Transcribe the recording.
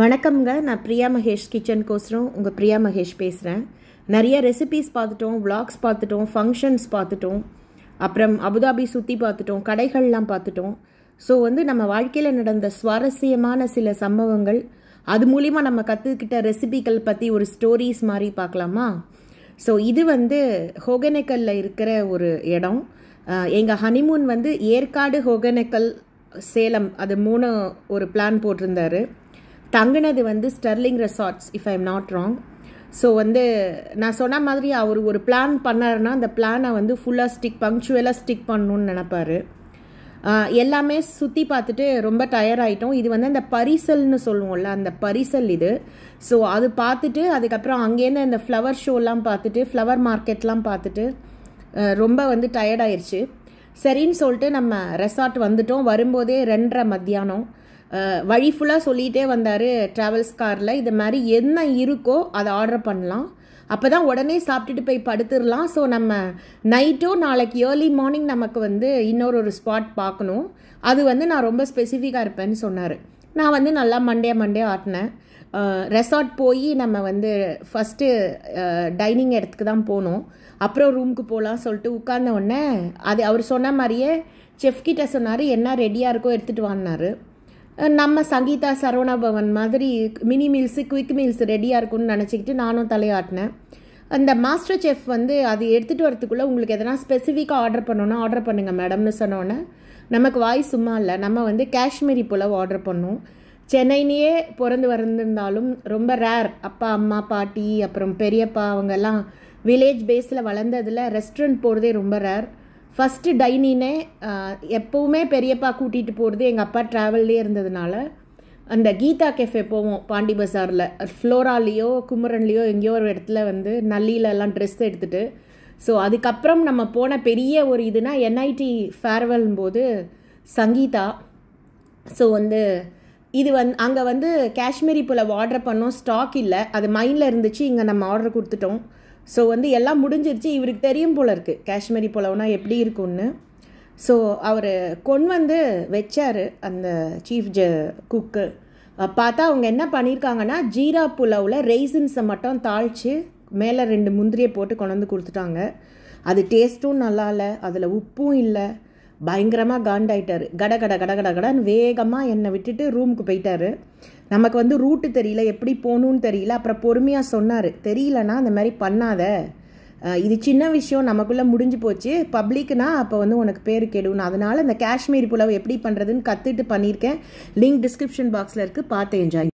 வணக்கம்ங்க. நான் பிரியா மகேஷ் கிச்சன் கோசரம் உங்கள் பிரியா மகேஷ் பேசுகிறேன். நிறைய ரெசிபீஸ் பார்த்துட்டோம், விளாக்ஸ் பார்த்துட்டோம், ஃபங்க்ஷன்ஸ் பார்த்துட்டோம், அப்புறம் அபுதாபி சுற்றி பார்த்துட்டோம், கடைகள்லாம் பார்த்துட்டோம். ஸோ நம்ம வாழ்க்கையில் நடந்த சுவாரஸ்யமான சில சம்பவங்கள், அது மூலிமா நம்ம கற்றுக்கிட்ட ரெசிபிகள் பற்றி ஒரு ஸ்டோரிஸ் மாதிரி பார்க்கலாமா? ஸோ இது ஹோகனேக்கல்ல இருக்கிற ஒரு இடம். எங்கள் ஹனிமூன் ஏற்காடு, ஹோகனேக்கல், சேலம், அது 3 ஒரு பிளான் போட்டிருந்தாரு. தங்கினது Sterling Resorts, if I am not wrong. So நான் சொன்ன மாதிரி அவர் ஒரு பிளான் பண்ணாருன்னா அந்த பிளானை ஃபுல்லாக பங்க்சுவலாக ஸ்டிக் பண்ணணுன்னு நினப்பார். எல்லாமே சுற்றி பார்த்துட்டு ரொம்ப டயர்ட் ஆகிட்டோம். இது அந்த பரிசல்னு சொல்லுவோம்ல, அந்த பரிசல் இது. ஸோ அது பார்த்துட்டு அதுக்கப்புறம் அங்கேருந்து இந்த ஃப்ளவர் ஷோலாம் பார்த்துட்டு, ஃப்ளவர் மார்க்கெட்லாம் பார்த்துட்டு ரொம்ப டயர்ட் ஆயிடுச்சு. சரின்னு சொல்லிட்டு நம்ம ரெசார்ட் வந்துட்டோம். வரும்போதே 2:30 மத்தியானம். வழி ஃபுல்லாக சொல்லிகிட்டே வந்தார் ட்ராவல்ஸ் காரில், இது மாதிரி என்ன இருக்கோ அதை ஆர்டர் பண்ணலாம், அப்போ தான் உடனே சாப்பிட்டுட்டு போய் படுத்துடலாம். ஸோ நம்ம நைட்டோ நாளைக்கு ஏர்லி மார்னிங் நமக்கு இன்னொரு ஸ்பாட் பார்க்கணும், அது நான் ரொம்ப ஸ்பெசிஃபிக்காக இருப்பேன்னு சொன்னார். நான் நல்லா மண்டே ஆட்டினேன். ரெசார்ட் போய் நம்ம ஃபஸ்ட்டு டைனிங் இடத்துக்கு தான் போனோம். அப்புறம் ரூமுக்கு போகலாம் சொல்லிட்டு உட்கார்ந்த உடனே அது அவர் சொன்ன மாதிரியே செஃப் கிட்ட சொன்னார், என்ன ரெடியாக இருக்கோ எடுத்துகிட்டு வாங்கினார். நம்ம சங்கீதா சரவணா பவன் மாதிரி மினி மீல்ஸு, குயிக் மீல்ஸ் ரெடியாக இருக்கும்னு நினச்சிக்கிட்டு நானும் தலையாட்டினேன். அந்த மாஸ்டர் செஃப் அது எடுத்துகிட்டு வரத்துக்குள்ளே உங்களுக்கு எதனா ஸ்பெசிஃபிக்காக ஆர்டர் பண்ணோன்னா ஆர்டர் பண்ணுங்கள் மேடம்னு சொன்னோன்னே நமக்கு வாய் சும்மா இல்லை. நம்ம காஷ்மீரி புலாவ் ஆர்டர் பண்ணோம். சென்னையிலேயே பிறந்து வந்திருந்தாலும் ரொம்ப ரேர். அப்பா, அம்மா, பாட்டி, அப்புறம் பெரியப்பா அவங்கெல்லாம் வில்லேஜ் பேஸில் வளர்ந்ததில் ரெஸ்டாரண்ட் போகிறதே ரொம்ப ரேர். ஃபஸ்ட்டு டைனினே எப்போவுமே பெரியப்பா கூட்டிகிட்டு போகிறது எங்கள் அப்பா ட்ராவல்லே இருந்ததுனால அந்த கீதா கெஃபே போவோம் பாண்டி பஸாரில். ஃப்ளோராலேயோ குமரன்லேயோ எங்கேயோ ஒரு இடத்துல நல்லிலெல்லாம் ட்ரெஸ் எடுத்துகிட்டு. ஸோ அதுக்கப்புறம் நம்ம போன பெரிய ஒரு இதுனா என்ஐடி ஃபேர்வெல் போது சங்கீதா. ஸோ இது அங்கே காஷ்மீரி புலாவ் ஆர்டர் பண்ணோம். ஸ்டாக் இல்லை, அது மைண்டில் இருந்துச்சு. இங்கே நம்ம ஆர்டர் கொடுத்துட்டோம். ஸோ எல்லாம் முடிஞ்சிருச்சு. இவருக்கு தெரியும் போல இருக்குது காஷ்மீரி புலாவ்னா எப்படி இருக்குன்னு. ஸோ அவர் கொண்டு வச்சார் அந்த சீஃப் குக்கு. பார்த்தா அவங்க என்ன பண்ணியிருக்காங்கன்னா, ஜீரா புலாவில் ரெய்சின்ஸை மட்டும் தாளித்து மேலே 2 முந்திரியை போட்டு கொண்டு கொடுத்துட்டாங்க. அது டேஸ்ட்டும் நல்லா இல்லை, அதில் உப்பும் இல்லை. பயங்கரமாக காண்டாயிட்டார். கடன்னு வேகமாக என்னை விட்டுட்டு ரூமுக்கு போயிட்டார். நமக்கு ரூட்டு தெரியல, எப்படி போகணுன்னு தெரியல. அப்புறம் பொறுமையாக சொன்னார், தெரியலனா அந்த மாதிரி பண்ணாத, இது சின்ன விஷயம், நமக்குள்ளே முடிஞ்சு போச்சு, பப்ளிக்னா அப்போ உனக்கு பேர் கெடுன்னு. அதனால் இந்த காஷ்மீரி புலாவ் எப்படி பண்ணுறதுன்னு கற்றுட்டு பண்ணியிருக்கேன். லிங்க் டிஸ்கிரிப்ஷன் பாக்ஸில் இருக்குது, பார்த்து என்ஜாய்.